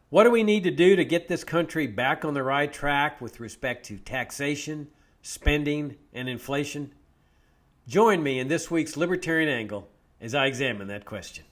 What do we need to do to get this country back on the right track with respect to taxation, spending, and inflation? Join me in this week's Libertarian Angle as I examine that question.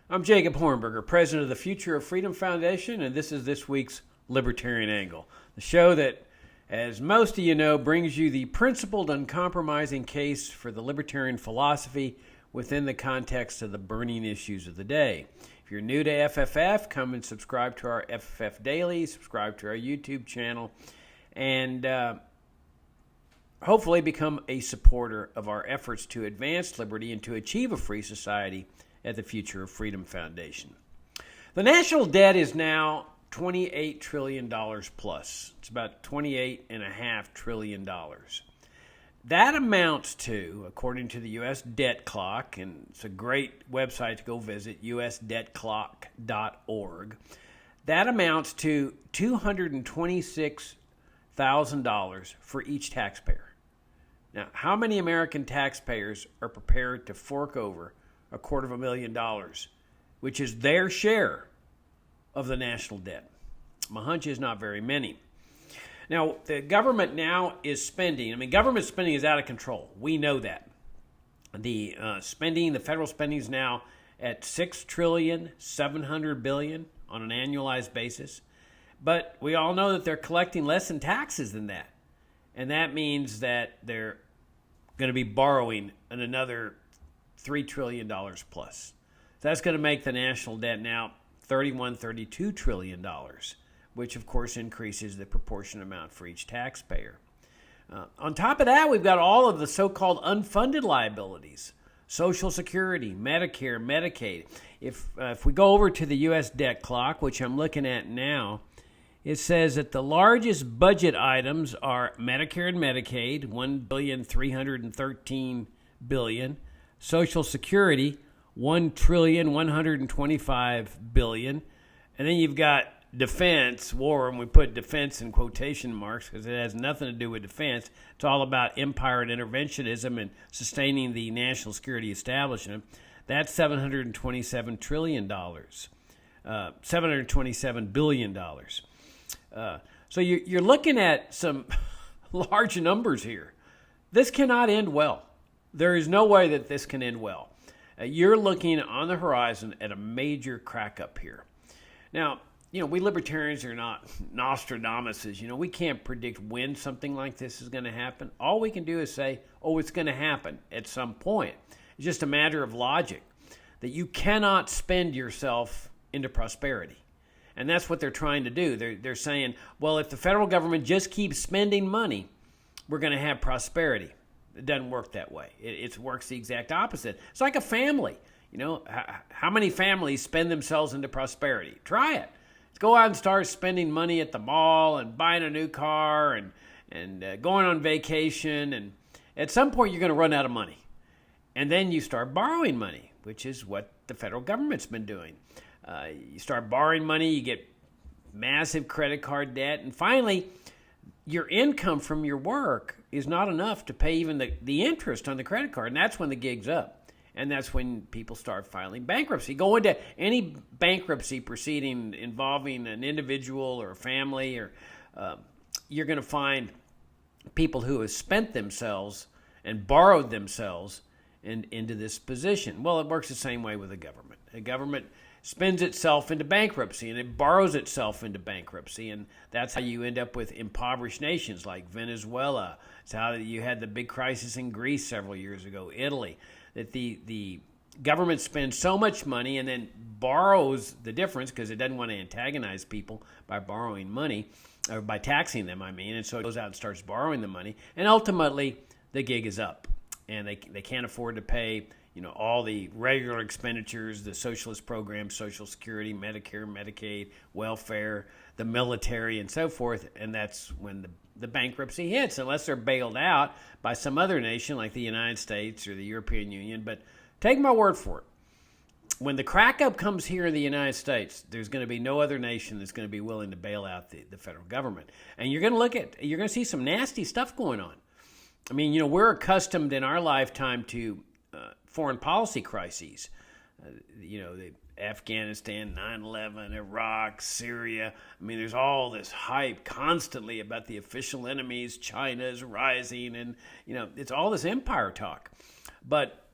I'm Jacob Hornberger, president of the Future of Freedom Foundation, and this is this week's Libertarian Angle, the show that, as most of you know, brings you the principled, uncompromising case for the libertarian philosophy within the context of the burning issues of the day. If you're new to FFF, come and subscribe to our FFF Daily, subscribe to our YouTube channel, and hopefully become a supporter of our efforts to advance liberty and to achieve a free society at the Future of Freedom Foundation. The national debt is now $28 trillion plus. It's about $28.5 trillion. That amounts to, according to the U.S. Debt Clock, and it's a great website to go visit, usdebtclock.org, that amounts to $226,000 for each taxpayer. Now, how many American taxpayers are prepared to fork over $250,000, which is their share of the national debt? My hunch is not very many. Now, the government now is spending. Government spending is out of control. We know that. The federal spending is now at $6.7 trillion on an annualized basis. But we all know that they're collecting less in taxes than that. And that means that they're going to be borrowing another $3 trillion plus. That's going to make the national debt now $32 trillion, which of course increases the proportion amount for each taxpayer. On top of that, we've got all of the so-called unfunded liabilities, Social Security, Medicare, Medicaid. If we go over to the U.S. Debt Clock, which I'm looking at now, it says that the largest budget items are Medicare and Medicaid, $1,313 billion. Social Security, $1,125 billion. And then you've got defense, war, and we put defense in quotation marks because it has nothing to do with defense. It's all about empire and interventionism and sustaining the national security establishment. That's $727 trillion, $727 billion. So you're looking at some large numbers here. This cannot end well. There is no way that this can end well. You're looking on the horizon at a major crack up here. Now, we libertarians are not Nostradamuses. We can't predict when something like this is going to happen. All we can do is say, it's going to happen at some point. It's just a matter of logic that you cannot spend yourself into prosperity. And that's what they're trying to do. They're saying, well, if the federal government just keeps spending money, we're going to have prosperity. It doesn't work that way. It works the exact opposite. It's like a family. How many families spend themselves into prosperity? Try it. Let's go out and start spending money at the mall and buying a new car and going on vacation. And at some point, you're going to run out of money. And then you start borrowing money, which is what the federal government's been doing. You start borrowing money, you get massive credit card debt, and finally, your income from your work is not enough to pay even the interest on the credit card, and that's when the gig's up. And that's when people start filing bankruptcy. Go into any bankruptcy proceeding involving an individual or a family, or you're going to find people who have spent themselves and borrowed themselves into this position. Well, it works the same way with the government. The government spends itself into bankruptcy, and it borrows itself into bankruptcy, and that's how you end up with impoverished nations like Venezuela. It's how you had the big crisis in Greece several years ago, Italy, that the government spends so much money and then borrows the difference because it doesn't want to antagonize people by borrowing money, or by taxing them, and so it goes out and starts borrowing the money, and ultimately the gig is up, and they can't afford to pay all the regular expenditures, the socialist programs, Social Security, Medicare, Medicaid, welfare, the military, and so forth. And that's when the bankruptcy hits, unless they're bailed out by some other nation like the United States or the European Union. But take my word for it. when the crack up comes here in the United States, there's going to be no other nation that's going to be willing to bail out the federal government. And you're going to see some nasty stuff going on. I mean, we're accustomed in our lifetime to foreign policy crises. The Afghanistan, 9/11, Iraq, Syria. I mean, there's all this hype constantly about the official enemies. China is rising, and it's all this empire talk. But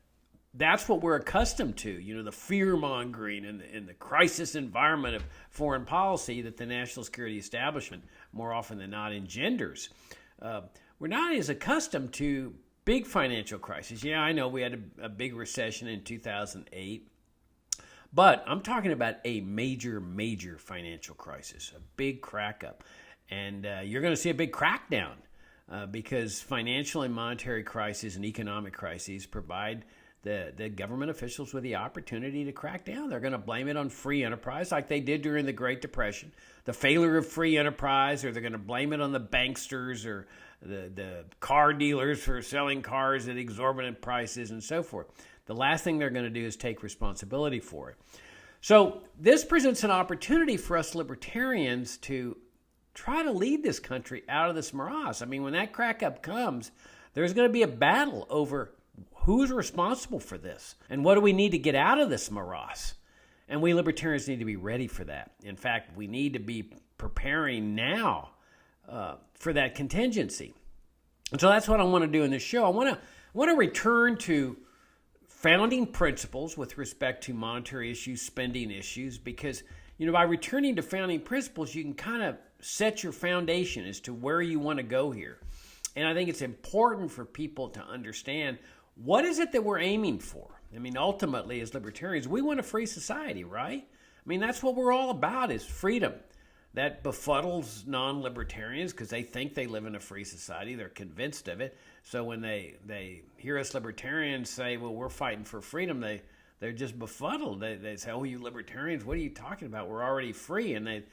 that's what we're accustomed to, the fear-mongering and the crisis environment of foreign policy that the national security establishment more often than not engenders. We're not as accustomed to big financial crises. Yeah, I know we had a big recession in 2008, but I'm talking about a major, major financial crisis, a big crack up. And you're going to see a big crackdown because financial and monetary crises and economic crises provide the government officials with the opportunity to crack down. They're going to blame it on free enterprise like they did during the Great Depression, the failure of free enterprise, or they're going to blame it on the banksters or the car dealers for selling cars at exorbitant prices and so forth. The last thing they're going to do is take responsibility for it. So this presents an opportunity for us libertarians to try to lead this country out of this morass. I mean, when that crack up comes, there's going to be a battle over who's responsible for this and what do we need to get out of this morass. And we libertarians need to be ready for that. In fact, we need to be preparing now for that contingency. And so that's what I want to do in this show. I want to return to founding principles with respect to monetary issues, spending issues, because by returning to founding principles, you can kind of set your foundation as to where you want to go here. And I think it's important for people to understand what is it that we're aiming for. I mean, ultimately, as libertarians, we want a free society, right? I mean, that's what we're all about, is freedom. That befuddles non-libertarians because they think they live in a free society. They're convinced of it. So when they hear us libertarians say, well, we're fighting for freedom, they're just befuddled. They say, oh, you libertarians, what are you talking about? We're already free. And they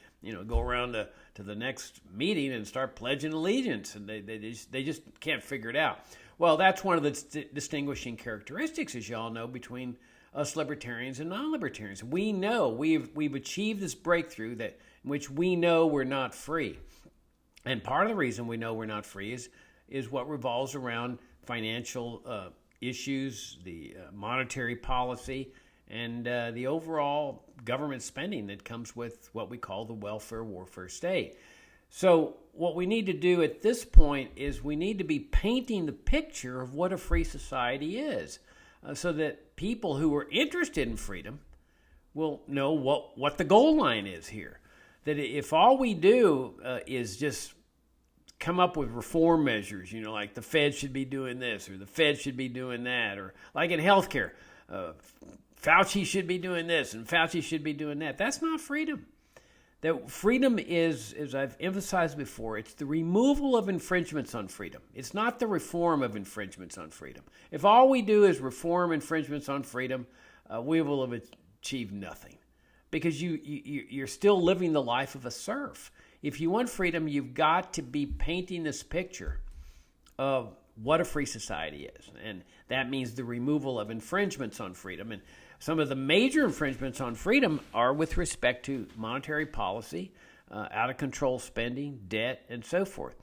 go around to the next meeting and start pledging allegiance. And they just can't figure it out. Well, that's one of the distinguishing characteristics, as you all know, between us libertarians and non-libertarians. We know we've achieved this breakthrough in which we know we're not free. And part of the reason we know we're not free is what revolves around financial issues, the monetary policy, and the overall government spending that comes with what we call the welfare warfare state. So what we need to do at this point is we need to be painting the picture of what a free society is, so that people who are interested in freedom will know what the goal line is here. That if all we do is just come up with reform measures, like the Fed should be doing this or the Fed should be doing that, or like in healthcare, Fauci should be doing this and Fauci should be doing that. That's not freedom. That freedom is, as I've emphasized before, it's the removal of infringements on freedom. It's not the reform of infringements on freedom. If all we do is reform infringements on freedom, we will have achieved nothing, because you're still living the life of a serf. If you want freedom, you've got to be painting this picture of what a free society is. And that means the removal of infringements on freedom. And some of the major infringements on freedom are with respect to monetary policy, out-of-control spending, debt, and so forth.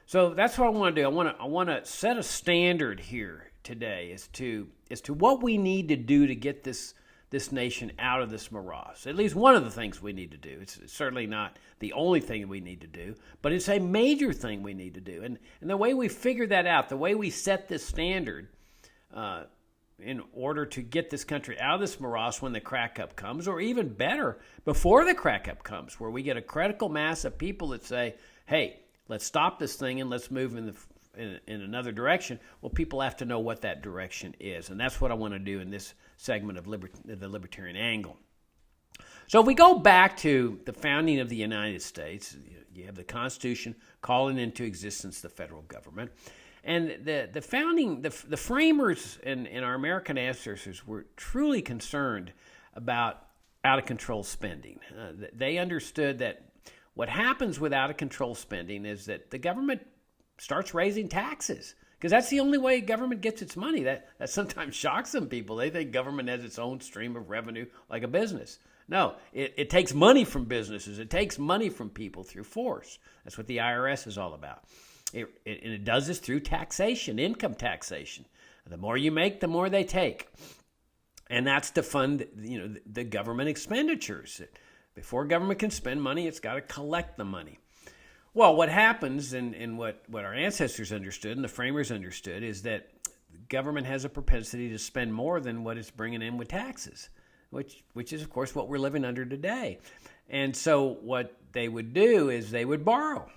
So that's what I want to do. I want to set a standard here today as to what we need to do to get this nation out of this morass. At least one of the things we need to do. It's certainly not the only thing we need to do, but it's a major thing we need to do. And the way we figure that out, the way we set this standard in order to get this country out of this morass when the crack-up comes, or even better, before the crack-up comes, where we get a critical mass of people that say, hey, let's stop this thing and let's move in another direction. Well, people have to know what that direction is, and that's what I want to do in this segment of the libertarian angle. So if we go back to the founding of the United States, you have the Constitution calling into existence the federal government. And the founding, the framers and our American ancestors were truly concerned about out-of-control spending. They understood that what happens with out-of-control spending is that the government starts raising taxes because that's the only way government gets its money. That sometimes shocks some people. They think government has its own stream of revenue like a business. No, it takes money from businesses. It takes money from people through force. That's what the IRS is all about. And it does this through taxation, income taxation. The more you make, the more they take. And that's to fund, the government expenditures. Before government can spend money, it's got to collect the money. Well, what happens, and what our ancestors understood and the framers understood, is that government has a propensity to spend more than what it's bringing in with taxes, which is, of course, what we're living under today. And so what they would do is they would borrow.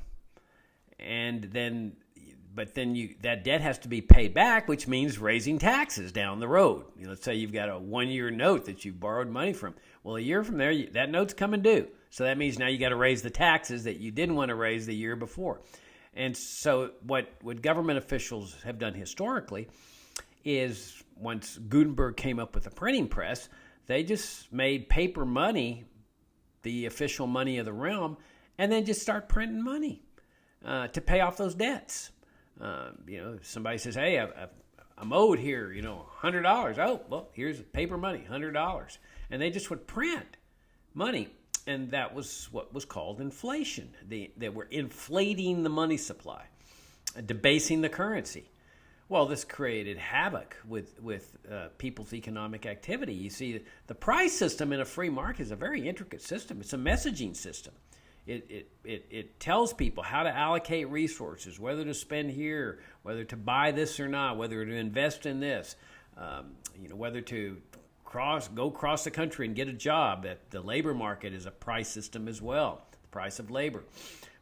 But then that debt has to be paid back, which means raising taxes down the road. Let's say you've got a 1-year note that you've borrowed money from. Well, a year from there, that note's coming due. So that means now you got to raise the taxes that you didn't want to raise the year before. And so what government officials have done historically is, once Gutenberg came up with the printing press, they just made paper money the official money of the realm, and then just start printing money to pay off those debts. Somebody says, hey, I'm owed here, $100. Oh, well, here's paper money, $100. And they just would print money. And that was what was called inflation. They were inflating the money supply, debasing the currency. Well, this created havoc with people's economic activity. You see, the price system in a free market is a very intricate system. It's a messaging system. It tells people how to allocate resources, whether to spend here, whether to buy this or not, whether to invest in this, whether to go across the country and get a job. That the labor market is a price system as well, the price of labor.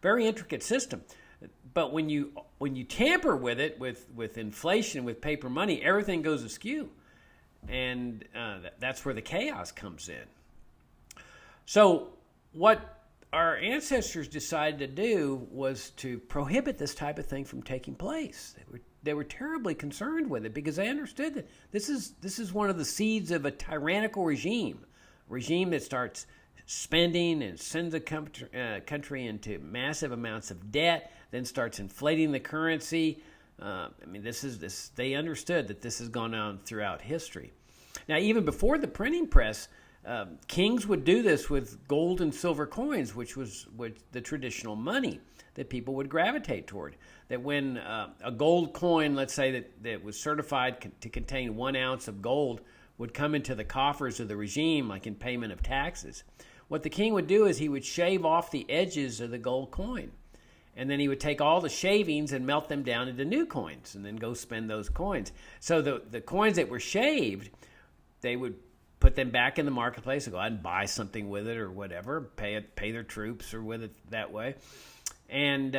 Very intricate system. But when you tamper with it, with inflation, with paper money, everything goes askew. And that's where the chaos comes in. So what our ancestors decided to do was to prohibit this type of thing from taking place. They were terribly concerned with it because they understood that this is one of the seeds of a tyrannical regime that starts spending and sends a country into massive amounts of debt, then starts inflating the currency. They understood that this has gone on throughout history. Now, even before the printing press, kings would do this with gold and silver coins, which was the traditional money that people would gravitate toward. That when a gold coin, let's say that was certified to contain 1 ounce of gold, would come into the coffers of the regime, like in payment of taxes, what the king would do is he would shave off the edges of the gold coin. And then he would take all the shavings and melt them down into new coins and then go spend those coins. So the coins that were shaved, they would put them back in the marketplace and go out and buy something with it or whatever, pay their troops or with it that way. And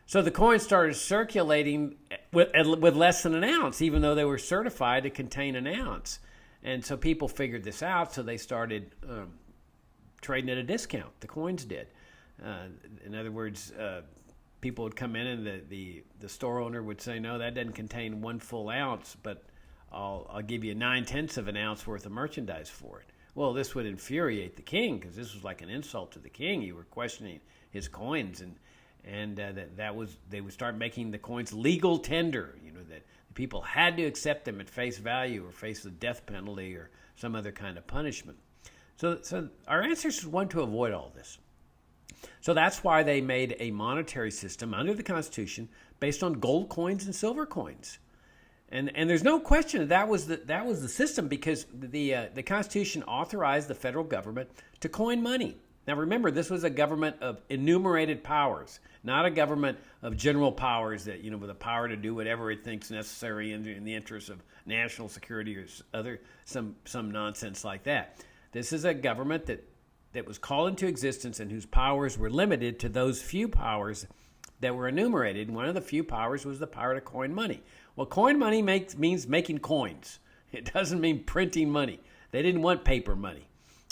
so the coins started circulating with less than an ounce, even though they were certified to contain an ounce. And so people figured this out, so they started trading at a discount. The coins did. In other words, people would come in and the store owner would say, no, that doesn't contain 1 full ounce, but I'll give you 9/10 of an ounce worth of merchandise for it. Well, this would infuriate the king because this was like an insult to the king. You were questioning his coins, and they would start making the coins legal tender. That people had to accept them at face value or face the death penalty or some other kind of punishment. So our ancestors wanted to avoid all this. So that's why they made a monetary system under the Constitution based on gold coins and silver coins. And there's no question that was the system because the Constitution authorized the federal government to coin money. Now remember, this was a government of enumerated powers, not a government of general powers that, with the power to do whatever it thinks necessary in the interest of national security or some nonsense like that. This is a government that was called into existence and whose powers were limited to those few powers that were enumerated. And one of the few powers was the power to coin money. Well, coin money means making coins. It doesn't mean printing money. They didn't want paper money.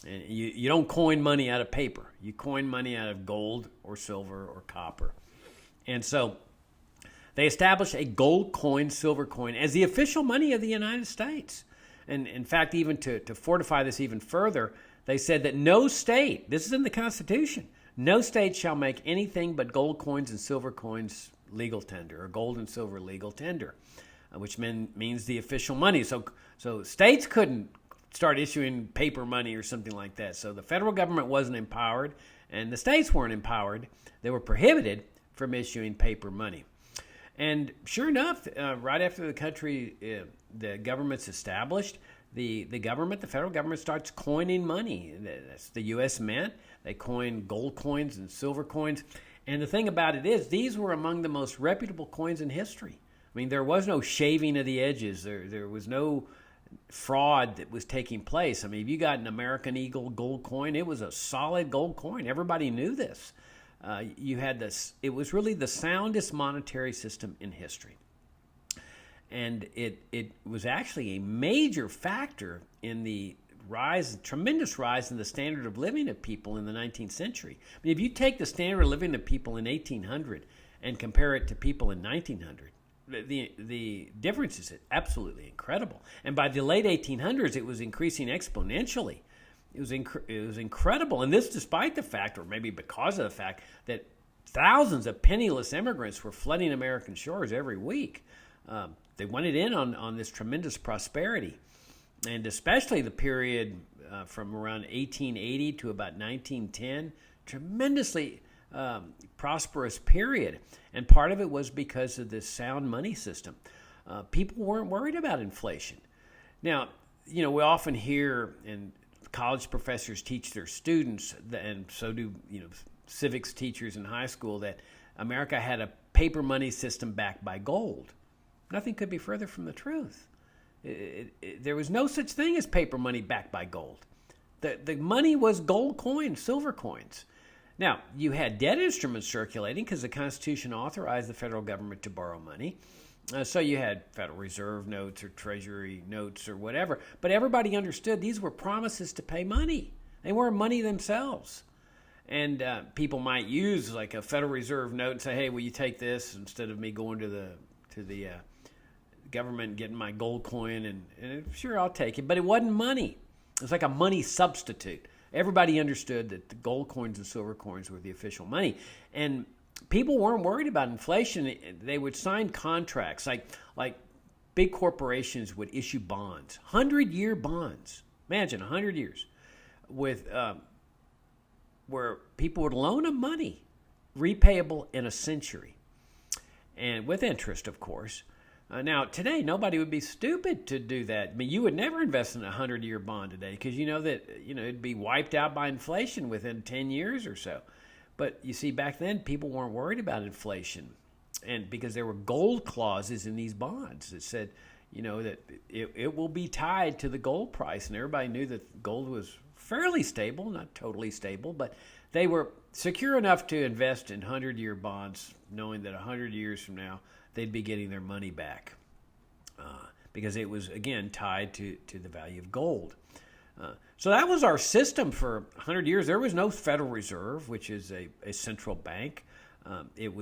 And you don't coin money out of paper. You coin money out of gold or silver or copper. And so they established a gold coin, silver coin as the official money of the United States. And in fact, even to fortify this even further, they said that no state, this is in the Constitution, no state shall make anything but gold coins and silver coins legal tender, or gold and silver legal tender, which means the official money. So states couldn't start issuing paper money or something like that. So the federal government wasn't empowered, and the states weren't empowered. They were prohibited from issuing paper money. And sure enough, right after the government's established, the federal government starts coining money. That's the U.S. Mint. They coin gold coins and silver coins. And the thing about it is, these were among the most reputable coins in history. I mean, there was no shaving of the edges. There was no fraud that was taking place. I mean, if you got an American Eagle gold coin, it was a solid gold coin. Everybody knew this. You had this. It was really the soundest monetary system in history. And it was actually a major factor in the tremendous rise in the standard of living of people in the 19th century. I mean, if you take the standard of living of people in 1800 and compare it to people in 1900, the difference is absolutely incredible. And by the late 1800s, it was increasing exponentially. It was incredible. And this despite the fact, or maybe because of the fact, that thousands of penniless immigrants were flooding American shores every week. They wanted in on this tremendous prosperity. And especially the period from around 1880 to about 1910, tremendously prosperous period. And part of it was because of this sound money system. People weren't worried about inflation. Now, we often hear, and college professors teach their students, and so do civics teachers in high school, that America had a paper money system backed by gold. Nothing could be further from the truth. There was no such thing as paper money backed by gold. The money was gold coins, silver coins. Now, you had debt instruments circulating because the Constitution authorized the federal government to borrow money. So you had Federal Reserve notes or Treasury notes or whatever. But everybody understood these were promises to pay money. They weren't money themselves. And people might use like a Federal Reserve note and say, hey, will you take this instead of me going to the government and getting my gold coin? And sure, I'll take it. But it wasn't money. It was like a money substitute. Everybody understood that the gold coins and silver coins were the official money. And people weren't worried about inflation. They would sign contracts. Like big corporations would issue bonds, 100-year bonds. Imagine 100 years with where people would loan them money, repayable in a century, and with interest, of course. Now, today, nobody would be stupid to do that. I mean, you would never invest in a 100-year bond today because you know that it'd be wiped out by inflation within 10 years or so. But you see, back then, people weren't worried about inflation, and because there were gold clauses in these bonds that said, that it will be tied to the gold price, and everybody knew that gold was fairly stable, not totally stable, but they were secure enough to invest in 100-year bonds, knowing that 100 years from now, they'd be getting their money back because it was, again, tied to the value of gold. So that was our system for 100 years. There was no Federal Reserve, which is a central bank. It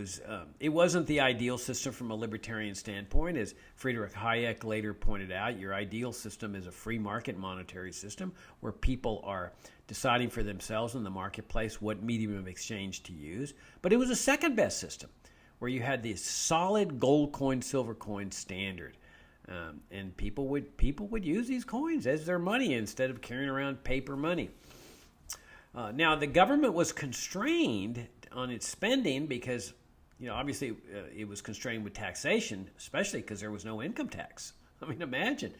wasn't the ideal system from a libertarian standpoint. As Friedrich Hayek later pointed out, your ideal system is a free market monetary system where people are deciding for themselves in the marketplace what medium of exchange to use. But it was a second best system where you had this solid gold coin, silver coin standard. And people would use these coins as their money instead of carrying around paper money. Now, the government was constrained on its spending because, obviously it was constrained with taxation, especially because there was no income tax. I mean, imagine.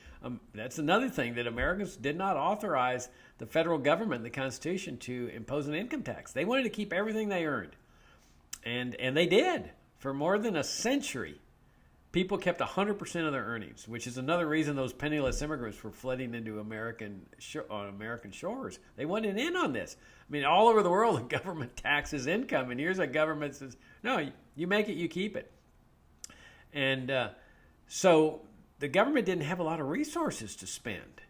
That's another thing, that Americans did not authorize the federal government, the Constitution, to impose an income tax. They wanted to keep everything they earned. And they did. For more than a century, people kept 100% of their earnings, which is another reason those penniless immigrants were flooding into American shores. They wanted in on this. I mean, all over the world, the government taxes income, and here's a government says, no, you make it, you keep it. And so the government didn't have a lot of resources to spend.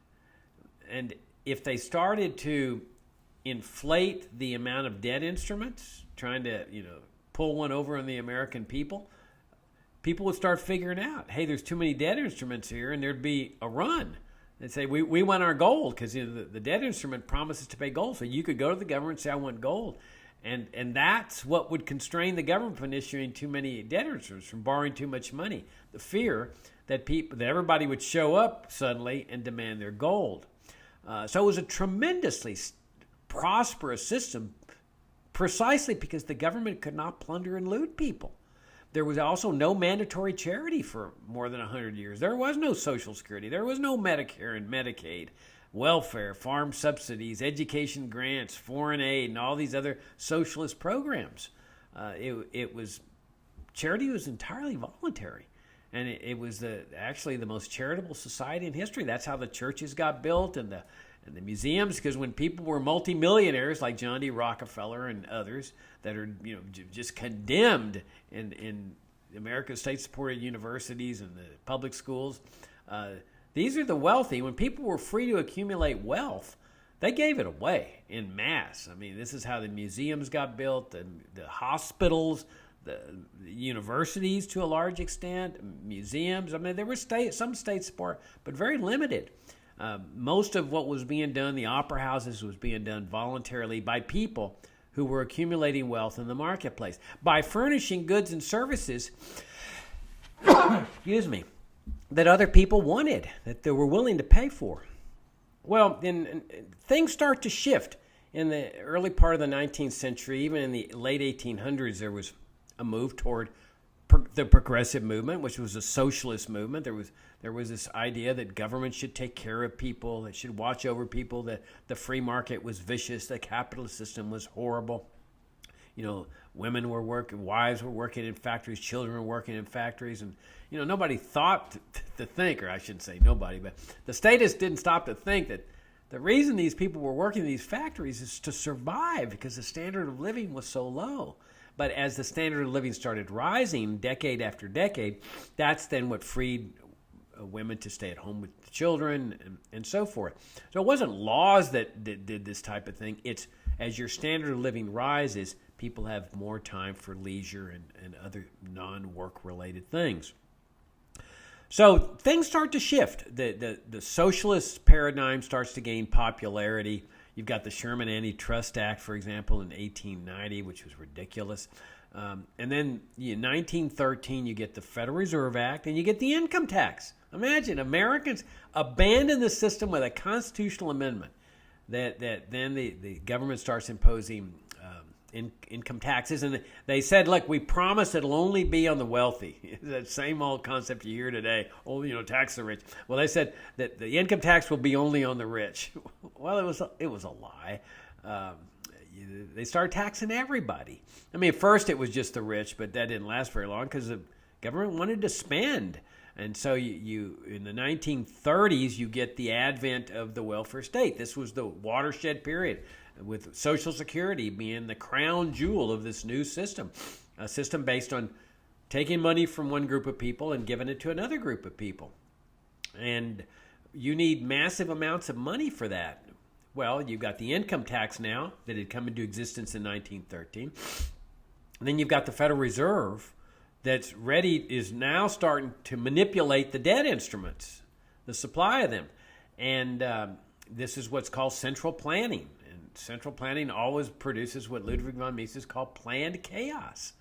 And if they started to inflate the amount of debt instruments, trying to, pull one over on the American people would start figuring out, hey, there's too many debt instruments here, and there'd be a run. They'd say, we want our gold, because the debt instrument promises to pay gold. So you could go to the government and say, I want gold. And that's what would constrain the government from issuing too many debt instruments, from borrowing too much money. The fear that everybody would show up suddenly and demand their gold. So it was a tremendously prosperous system, precisely because the government could not plunder and loot people. There was also no mandatory charity for more than 100 years. There was no Social Security. There was no Medicare and Medicaid, welfare, farm subsidies, education grants, foreign aid, and all these other socialist programs. Charity was entirely voluntary. And it was actually the most charitable society in history. That's how the churches got built and the museums, because when people were multimillionaires like John D. Rockefeller and others that are just condemned in America's state-supported universities and the public schools, these are the wealthy. When people were free to accumulate wealth, they gave it away in mass. I mean, this is how the museums got built, and the hospitals, the universities to a large extent, museums. I mean, there was some state support, but very limited. Most of what was being done, the opera houses, was being done voluntarily by people who were accumulating wealth in the marketplace by furnishing goods and services, excuse me, that other people wanted, that they were willing to pay for. Well, then things start to shift. In the early part of the 19th century, even in the late 1800s, there was a move toward the progressive movement, which was a socialist movement. There was this idea that government should take care of people, that should watch over people, that the free market was vicious, the capitalist system was horrible. Women were working, wives were working in factories, children were working in factories, and nobody thought to think, or I shouldn't say nobody, but the statists didn't stop to think that the reason these people were working in these factories is to survive, because the standard of living was so low. But as the standard of living started rising decade after decade, that's then what freed women to stay at home with the children and so forth. So it wasn't laws that did this type of thing. It's as your standard of living rises, people have more time for leisure and other non-work related things. So things start to shift. The socialist paradigm starts to gain popularity. You've got the Sherman Antitrust Act, for example, in 1890, which was ridiculous. And then in 1913, you get the Federal Reserve Act, and you get the income tax. Imagine, Americans abandon the system with a constitutional amendment that then the government starts imposing income taxes. And they said, look, we promise it'll only be on the wealthy. That same old concept you hear today, tax the rich. Well, they said that the income tax will be only on the rich. Well, it was a lie. They started taxing everybody. I mean, at first it was just the rich, but that didn't last very long because the government wanted to spend. And so you in the 1930s, you get the advent of the welfare state. This was the watershed period, with Social Security being the crown jewel of this new system, a system based on taking money from one group of people and giving it to another group of people. And you need massive amounts of money for that. Well, you've got the income tax now that had come into existence in 1913. And then you've got the Federal Reserve is now starting to manipulate the debt instruments, the supply of them. And this is what's called central planning. Central planning always produces what Ludwig von Mises called planned chaos.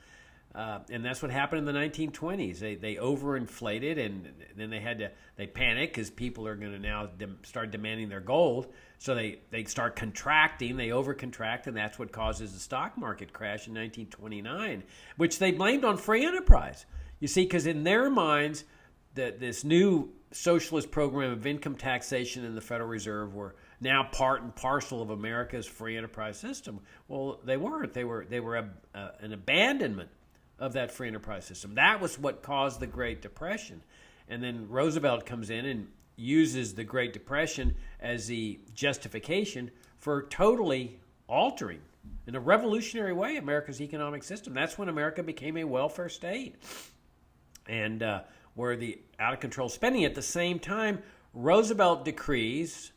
And that's what happened in the 1920s. They overinflated, and then they panic because people are going to now start demanding their gold. So they start contracting, they overcontract, and that's what causes the stock market crash in 1929, which they blamed on free enterprise. You see, because in their minds, this new socialist program of income taxation and the Federal Reserve were now part and parcel of America's free enterprise system. Well, they weren't. They were an abandonment of that free enterprise system. That was what caused the Great Depression. And then Roosevelt comes in and uses the Great Depression as the justification for totally altering, in a revolutionary way, America's economic system. That's when America became a welfare state. And where the out-of-control spending. At the same time, Roosevelt decrees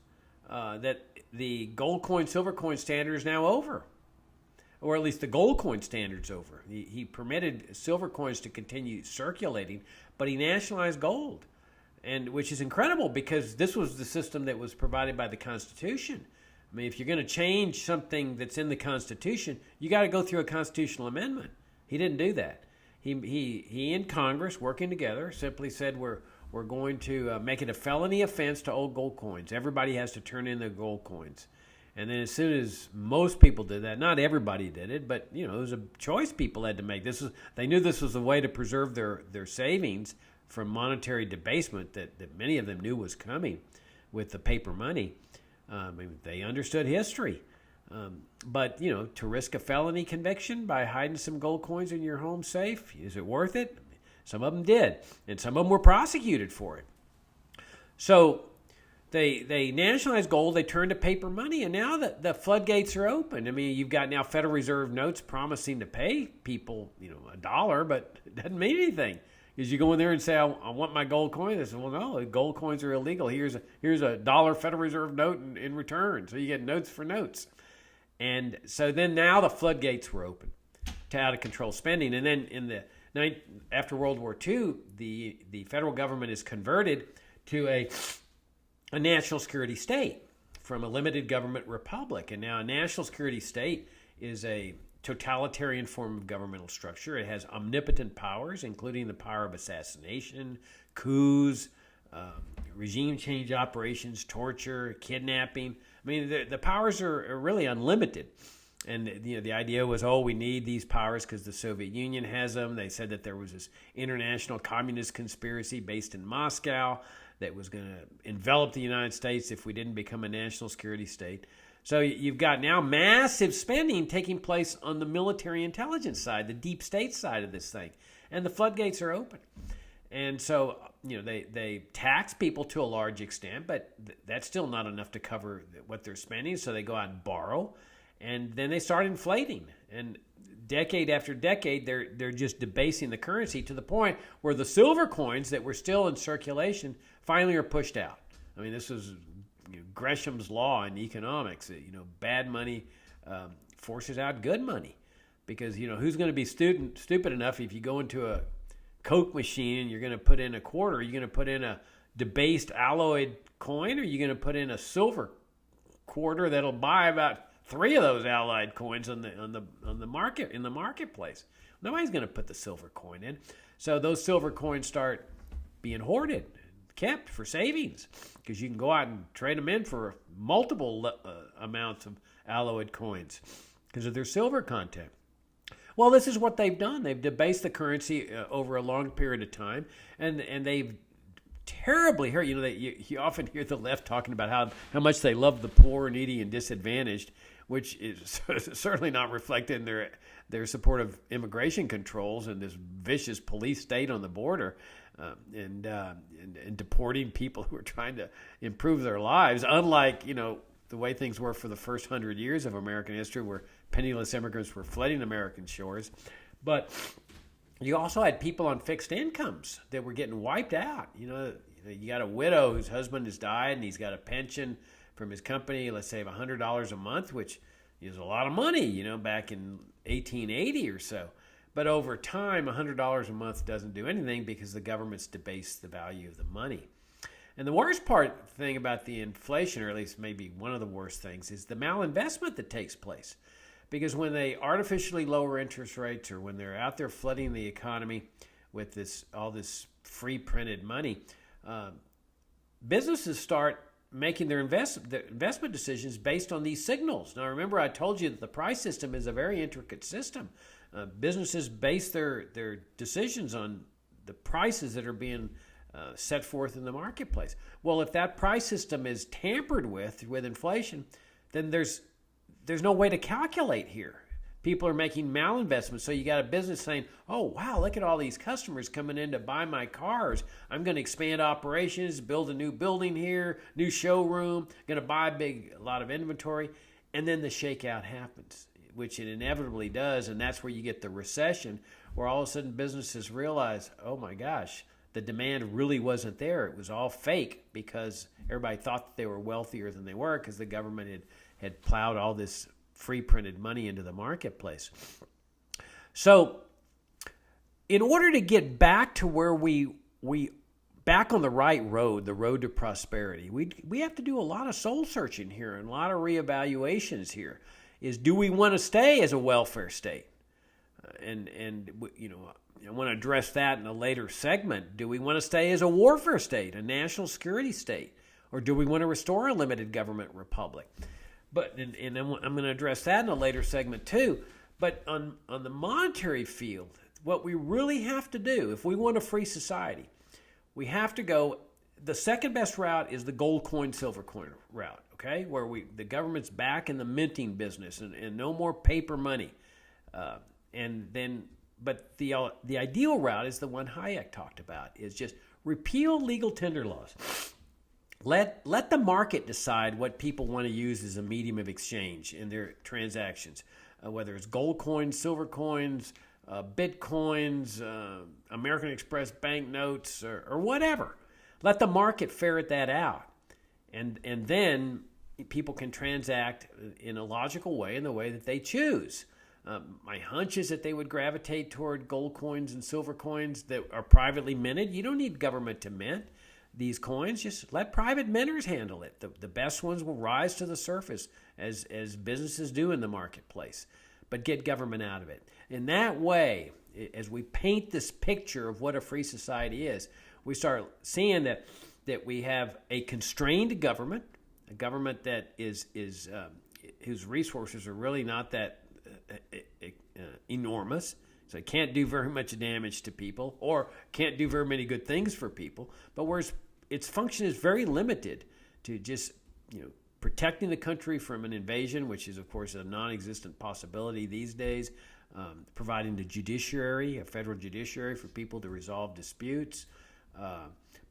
that the gold coin, silver coin standard is now over, or at least the gold coin standard's over. He permitted silver coins to continue circulating, but he nationalized gold, and which is incredible because this was the system that was provided by the Constitution. I I mean, if you're going to change something that's in the Constitution, you got to go through a constitutional amendment. He didn't do that. He and Congress, working together, simply said we're going to make it a felony offense to old gold coins. Everybody has to turn in their gold coins. And then as soon as most people did that, not everybody did it, but it was a choice people had to make. They knew this was a way to preserve their savings from monetary debasement that many of them knew was coming with the paper money. They understood history. But to risk a felony conviction by hiding some gold coins in your home safe, is it worth it? Some of them did, and some of them were prosecuted for it. So they nationalized gold, they turned to paper money, and now the floodgates are open. I mean, you've got now Federal Reserve notes promising to pay people, $1, but it doesn't mean anything. Because you go in there and say, I want my gold coin. They say, well, no, gold coins are illegal. Here's a $1 Federal Reserve note in return. So you get notes for notes. And so then now the floodgates were open to out-of-control spending. And then after World War II, the federal government is converted to a national security state from a limited government republic. And now a national security state is a totalitarian form of governmental structure. It has omnipotent powers, including the power of assassination, coups, regime change operations, torture, kidnapping. I mean, the powers are really unlimited. And the idea was, we need these powers because the Soviet Union has them. They said that there was this international communist conspiracy based in Moscow that was going to envelop the United States if we didn't become a national security state. So you've got now massive spending taking place on the military intelligence side, the deep state side of this thing. And the floodgates are open. And so, they tax people to a large extent, but that's still not enough to cover what they're spending. So they go out and borrow, and then they start inflating. And decade after decade, they're just debasing the currency to the point where the silver coins that were still in circulation finally are pushed out. I mean, this was Gresham's law in economics. Bad money forces out good money, because who's going to be stupid enough if you go into a Coke machine and you're going to put in a quarter? Are you going to put in a debased alloyed coin, or are you going to put in a silver quarter that'll buy about 3 of those alloyed coins on the market, in the marketplace? Nobody's going to put the silver coin in. So those silver coins start being hoarded, kept for savings, because you can go out and trade them in for multiple amounts of alloyed coins because of their silver content. Well, this is what they've done. They've debased the currency over a long period of time, and they've terribly hurt. You often hear the left talking about how much they love the poor, needy, and disadvantaged, which is certainly not reflected in their support of immigration controls and this vicious police state on the border, and deporting people who are trying to improve their lives, unlike the way things were for the first 100 years of American history, where penniless immigrants were flooding American shores. But you also had people on fixed incomes that were getting wiped out. You got a widow whose husband has died and he's got a pension from his company, let's say of $100 a month, which is a lot of money, back in 1880 or so. But over time, $100 a month doesn't do anything because the government's debased the value of the money. And the worst thing about the inflation, or at least maybe one of the worst things, is the malinvestment that takes place. Because when they artificially lower interest rates, or when they're out there flooding the economy with all this free printed money, businesses start making their investment decisions based on these signals. Now, remember, I told you that the price system is a very intricate system. Businesses base their decisions on the prices that are being set forth in the marketplace. Well, if that price system is tampered with inflation, then there's no way to calculate here. People are making malinvestments. So you got a business saying, oh, wow, look at all these customers coming in to buy my cars. I'm going to expand operations, build a new building here, new showroom, going to buy a lot of inventory. And then the shakeout happens, which it inevitably does. And that's where you get the recession, where all of a sudden businesses realize, oh my gosh, the demand really wasn't there. It was all fake, because everybody thought that they were wealthier than they were, because the government had plowed all this free printed money into the marketplace. So in order to get back to where we back on the right road, the road to prosperity. We have to do a lot of soul searching here and a lot of reevaluations here. Do we want to stay as a welfare state? And I want to address that in a later segment. Do we want to stay as a warfare state, a national security state? Or do we want to restore a limited government republic? But and I'm going to address that in a later segment too. But on the monetary field, what we really have to do, if we want a free society, we have to go, the second best route is the gold coin, silver coin route, okay? Where the government's back in the minting business and no more paper money. But the ideal route is the one Hayek talked about, is just repeal legal tender laws. Let the market decide what people want to use as a medium of exchange in their transactions, whether it's gold coins, silver coins, bitcoins, American Express banknotes, or whatever. Let the market ferret that out, and then people can transact in a logical way, in the way that they choose. My hunch is that they would gravitate toward gold coins and silver coins that are privately minted. You don't need government to mint these coins. Just let private minters handle it. The best ones will rise to the surface as businesses do in the marketplace, but get government out of it. In that way, as we paint this picture of what a free society is, we start seeing that we have a constrained government, a government that is whose resources are really not that enormous, so it can't do very much damage to people or can't do very many good things for people, but whereas its function is very limited to just protecting the country from an invasion, which is of course a non-existent possibility these days, providing the judiciary, a federal judiciary for people to resolve disputes,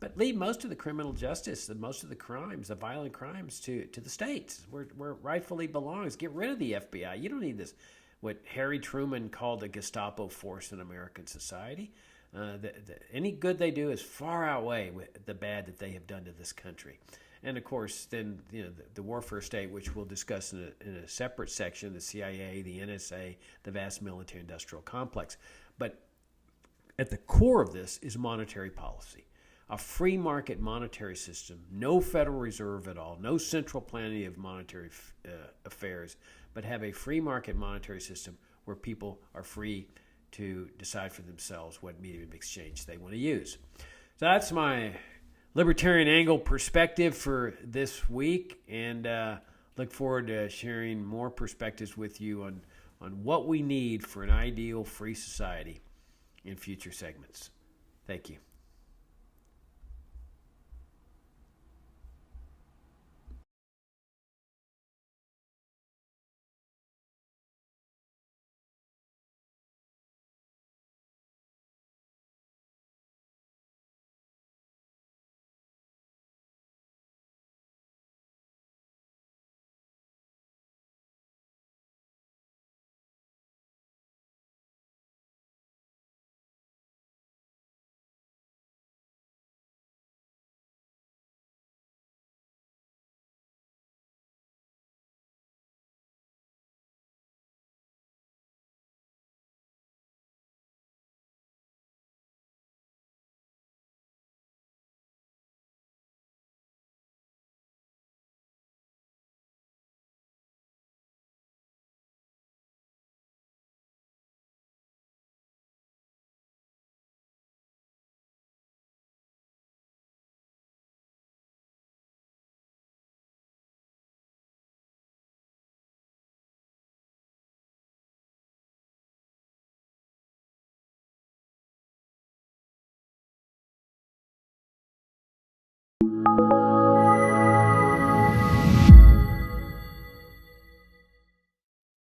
but leave most of the criminal justice and most of the crimes, the violent crimes, to the states where it rightfully belongs. Get rid of the FBI. You don't need this, what Harry Truman called the Gestapo force in American society. Any good they do is far outweigh the bad that they have done to this country. And of course, then the warfare state, which we'll discuss in a separate section, the CIA, the NSA, the vast military-industrial complex. But at the core of this is monetary policy. A free market monetary system, no Federal Reserve at all, no central planning of monetary affairs, but have a free market monetary system where people are free to decide for themselves what medium of exchange they want to use. So that's my libertarian angle perspective for this week, and look forward to sharing more perspectives with you on what we need for an ideal free society in future segments. Thank you.